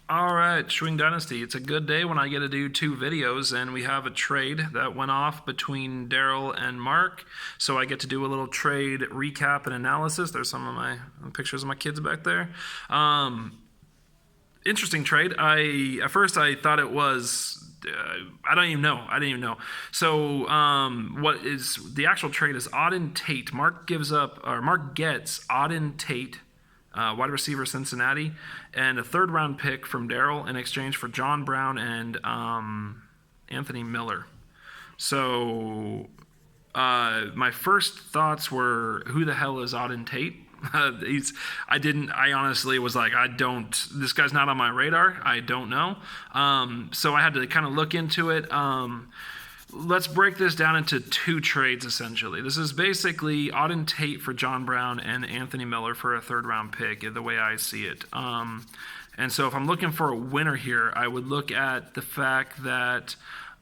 All right, Swing Dynasty. It's a good day when I get to do two videos, and we have a trade that went off between Daryl and Mark. So I get to do a little trade recap and analysis. There's some of my pictures of my kids back there. Interesting trade. At first I thought it was. I didn't even know. So what is the actual trade is Auden Tate. Mark gets Auden Tate, wide receiver, Cincinnati, and a third-round pick from Daryl in exchange for John Brown and Anthony Miller. So my first thoughts were, who the hell is Auden Tate? I honestly was like, this guy's not on my radar. I don't know. So I had to kind of look into it. Let's break this down into two trades, essentially. This is basically Auden Tate for John Brown and Anthony Miller for a third-round pick, the way I see it. And so if I'm looking for a winner here, I would look at the fact that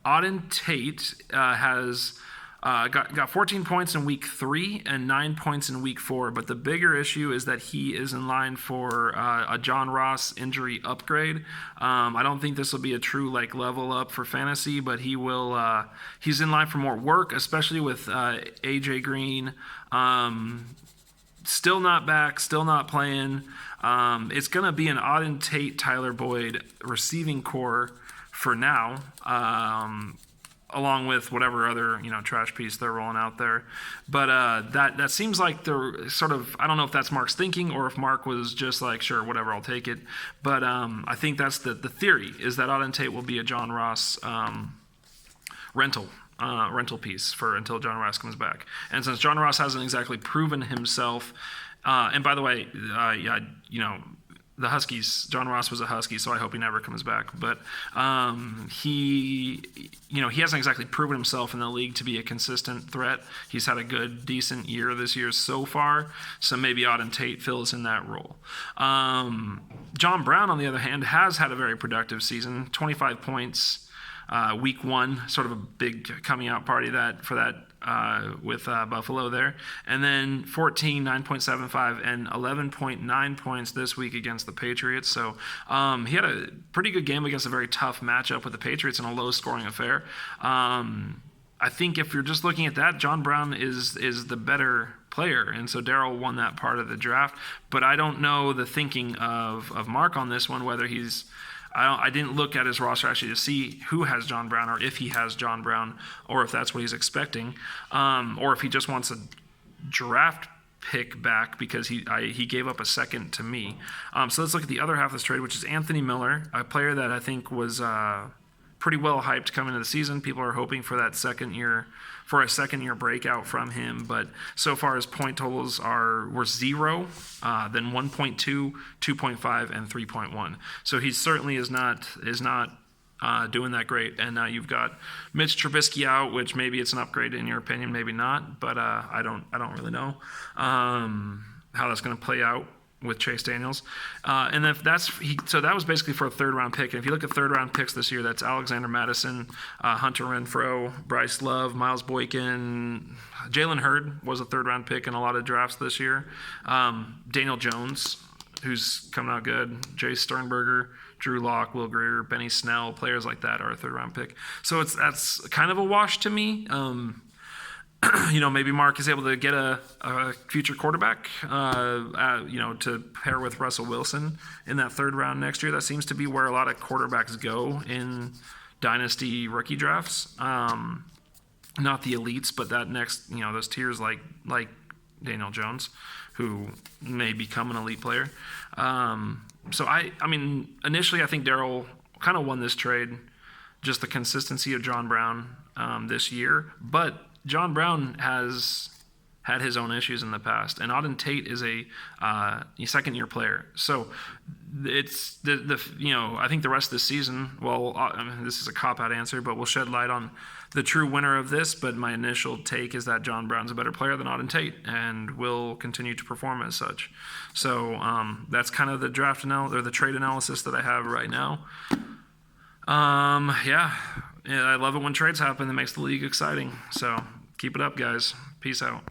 Auden Tate has got 14 points in week 3 and 9 points in week 4. But the bigger issue is that he is in line for a John Ross injury upgrade. I don't think this will be a true level up for fantasy, but he will. He's in line for more work, especially with AJ Green. Still not back, still not playing. It's going to be an Auden Tate, Tyler Boyd receiving core for now. Along with whatever other trash piece they're rolling out there, but that seems like they're sort of, I don't know if that's Mark's thinking or if Mark was just like, sure, whatever, I'll take it. But I think that's the theory, is that Auden Tate will be a John Ross rental piece for until John Ross comes back. And since John Ross hasn't exactly proven himself, and by the way, the Huskies, John Ross was a Husky, so I hope he never comes back. But he hasn't exactly proven himself in the league to be a consistent threat. He's had a good, decent year this year so far, so maybe Auden Tate fills in that role. John Brown, on the other hand, has had a very productive season, 25 points. Week 1, sort of a big coming out party with Buffalo there. And then 14, 9.75, and 11.9 points this week against the Patriots. So he had a pretty good game against a very tough matchup with the Patriots in a low-scoring affair. I think if you're just looking at that, John Brown is the better player, and so Daryl won that part of the draft. But I don't know the thinking of Mark on this one, whether he's I didn't look at his roster actually to see who has John Brown, or if he has John Brown, or if that's what he's expecting, or if he just wants a draft pick back because he gave up a second to me. So let's look at the other half of this trade, which is Anthony Miller, a player that I think was pretty well hyped coming into the season. People are hoping for a second year breakout from him, but so far his point totals were 0, then 1.2, 2.5, and 3.1. So he certainly is not doing that great. And now you've got Mitch Trubisky out, which maybe it's an upgrade in your opinion, maybe not, but I don't really know how that's going to play out with Chase Daniels. And so that was basically for a third-round pick. And if you look at third-round picks this year, that's Alexander Mattison, Hunter Renfrow, Bryce Love, Miles Boykin. Jalen Hurd was a third-round pick in a lot of drafts this year. Daniel Jones, who's coming out good. Jay Sternberger, Drew Lock, Will Grier, Benny Snell, players like that are a third-round pick. So that's kind of a wash to me. Maybe Mark is able to get a future quarterback, to pair with Russell Wilson in that third round next year. That seems to be where a lot of quarterbacks go in dynasty rookie drafts. Not the elites, but that next, those tiers like Daniel Jones, who may become an elite player. So initially I think Daryl kind of won this trade, just the consistency of John Brown this year, but John Brown has had his own issues in the past, and Auden Tate is a second-year player. So it's I think the rest of the season. Well, this is a cop-out answer, but we'll shed light on the true winner of this. But my initial take is that John Brown's a better player than Auden Tate, and will continue to perform as such. So that's kind of the the trade analysis that I have right now. I love it when trades happen. That makes the league exciting. So keep it up, guys. Peace out.